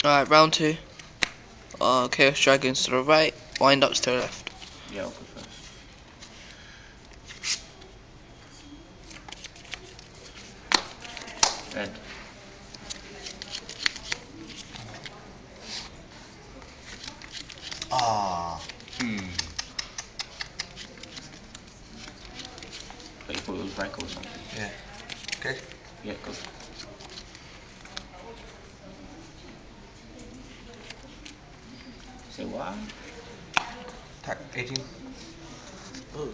Alright, round 2. Chaos Dragons to the right, Wind Ups to the left. Yeah, I'll go first. End. But you thought it was rank or something? Yeah. Okay. Yeah, go. Say what? Attack 18.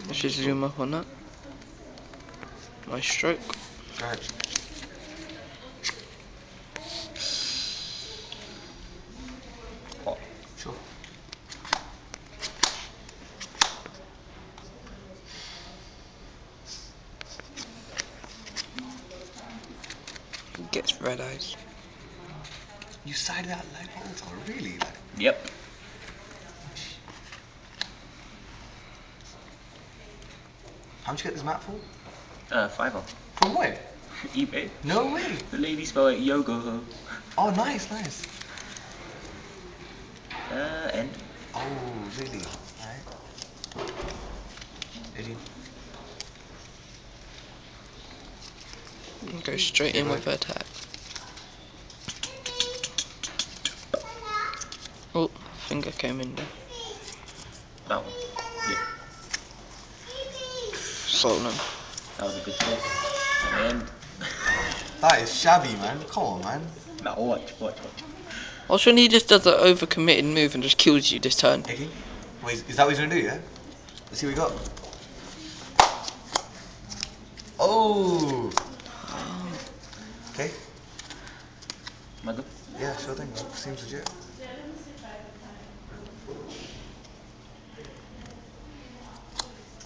Let's just zoom up on that. Nice stroke. Alright. What? Sure. Gets red eyes. You sided that light bulb, really? Like. Yep. How much you get this mat for? $5. From where? eBay. No way. The lady spelled it Yogo. Oh, nice, nice. End. Oh, really? Alright. 18. Go straight in with attack. Oh, finger came in there. That one. Yeah. Solemn. That was a good choice. And That is shabby, man. Come on, man. now watch. What's when he just does an overcommitted move and just kills you this turn? 18. Wait, is that what he's gonna do, yeah? Let's see what we got. Oh! Okay. Am I good? Yeah, sure thing, man. Seems legit.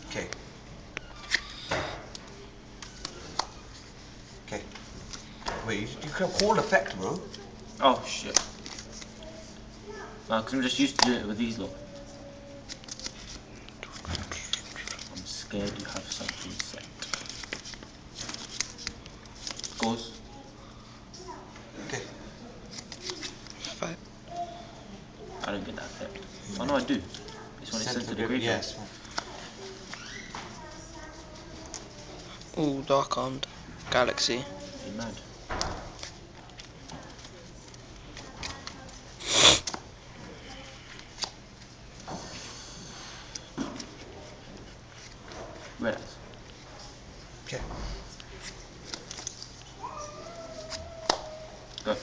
Okay. Okay. Wait, you can call effect, bro. Oh shit. Because I'm just used to doing it with these lot. I'm scared you have something set. Goes. Okay. 5. I don't get that effect. Oh no, I do. It's when it's sent to the graveyard. Yes. Ooh, Dark Armed. Galaxy. You mad? Red eyes. Okay. Go.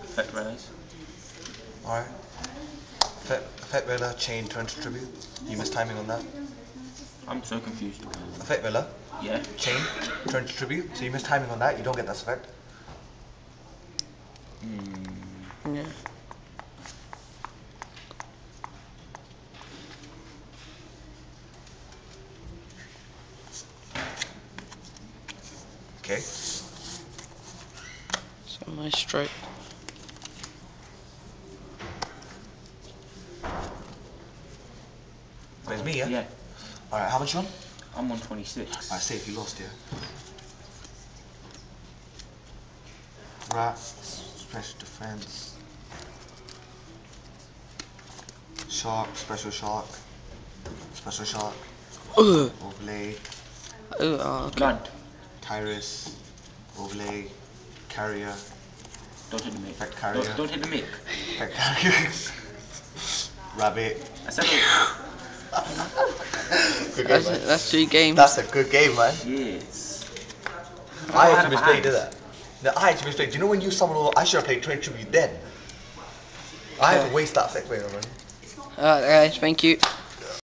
Effect red eyes. Alright. Effect Villa, chain, turn to tribute. You missed timing on that. I'm so confused. Effect Villa, Yeah. chain, turn to tribute. So you missed timing on that, you don't get that effect. Yeah. Okay. So my stroke. Where's me, yeah? Yeah. Alright, how much you on? I'm on 26. Alright, safe, you lost, yeah. Rat, special defense. Shark, special shark. Special shark. Ugh. Overlay. Okay. Blood. Tyrus. Overlay. Carrier. Don't hit the mic. Effect carrier. Don't hit the mic. Effect carrier. Rabbit. I said it. Good game, man. That's 3 games. That's a good game, man. Yes. I had actually my misplayed, did hands. that? No, I actually misplayed. Do you know when you summon all? I should have played Train Tribute then. I had to waste that effect, man. Alright guys, thank you.